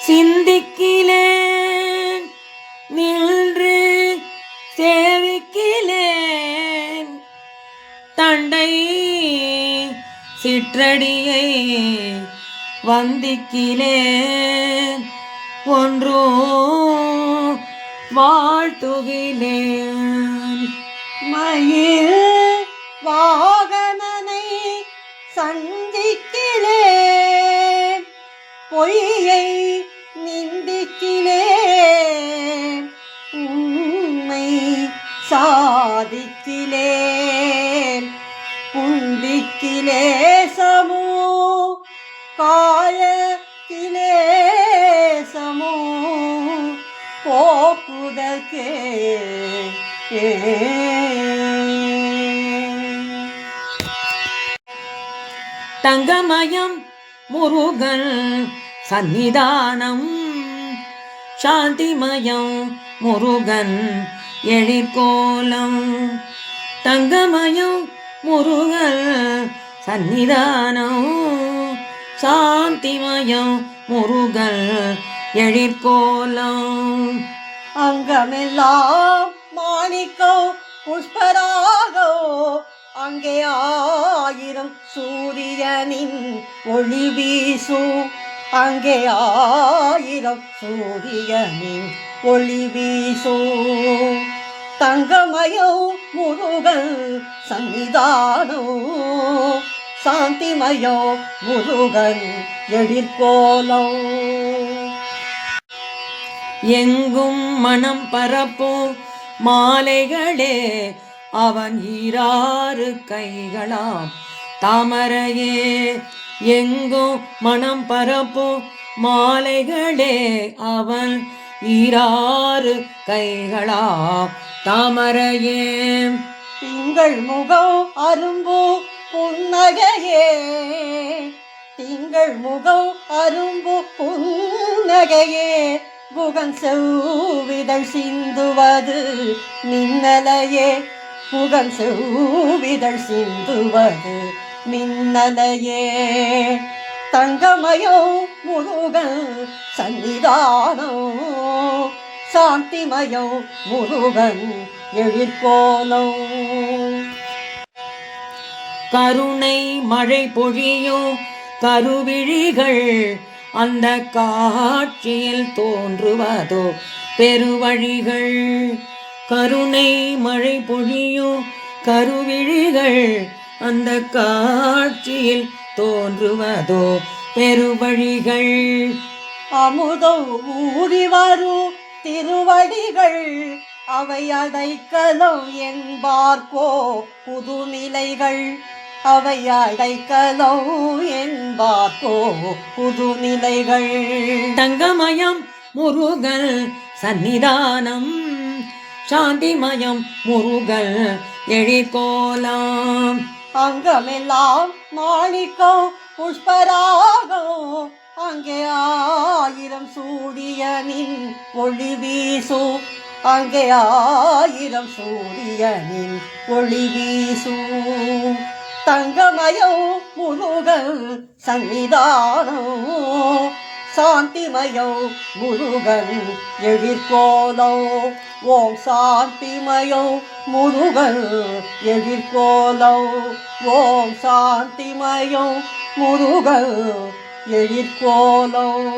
சிந்திக்கிலேன் நின்று சேவிக்கிலேன் தண்டை சிற்றடியை வந்திக்கிலேன் ஒன்றோ வாழ்த்துகிலேன். மயில் வாகனனை சந்திக்கிலேன் பொய்யை நிந்திக்கிலேன் உண்மை சாதிக்கிலேன் புந்திக்கிலேசமோ காய கிலேசமோ போக்குதற்கே தங்கமயம் முருகன் சந்நிதானம் சாந்திமயம் முருகன் எழிற்கோலம். தங்கமயம் முருகன் சந்நிதானம் சாந்திமயம் முருகன் எழிற்கோலம். அங்கமெல்லாம் மாணிக்கோ புஷ்பராகோ அங்கே ஆயிரம் சூரியனின் ஒளி வீசும் அங்கே ஆயிரம் சூரியனின் ஒளி வீசும். தங்கமயோ முருகன் சன்னிதானோ சாந்திமயோ முருகன் எழிற்கோலம். எங்கும் மனம் பரப்பும் மாலைகளே அவன் ஈராறு கைகளாம் தாமரையே. எங்கும் மனம் பரப்பும் மாலைகளே அவன் ஈராறு கைகளாம் தாமரையே. திங்கள் முகம் அரும்பு புன்னகையே திங்கள் முகம் அரும்பு புன்னகையே புகன் செவ்விதழ் சிந்துவது மின்னலையே புகன் செவ்விதழ் சிந்துவது மின்னலையே. தங்கமயோ முருகன் சன்னிதானோ சாந்திமயோ முருகன் எழிற்கோலம். கருணை மழை பொழியும் கருவிழிகள் அந்த காட்சியில் தோன்றுவதோ பெருவழிகள். கருணை மழை பொழியும் கருவிழிகள் அந்த காட்சியில் தோன்றுவதோ பெருவழிகள். அமுதோ ஊறி வரும் திருவடிகள் அவை அடைக்கலம் என்பார்க்கோ புதுநிலைகள் அவை அடைக்கலம் என்பார்க்கோ புதுநிலைகள். தங்கமயம் முருகன் சந்நிதானம் சாந்திமயம் முருகன் எழிற்கோலம். அங்கமெல்லாம் மாணிக்கோ புஷ்பராகோ அங்கே ஆயிரம் சூரியனின் ஒளி வீசும் அங்கே ஆயிரம் சூரியனின் ஒளி வீசும். தங்கமயோ முருகன் சன்னிதானோ சாந்திமயோ முருகன் எழிற்கோலம். ஓம் சாந்திமயோ முருகன் எழிற்கோலம். ஓம் சாந்திமயோ முருகன் எழிற்கோலம்.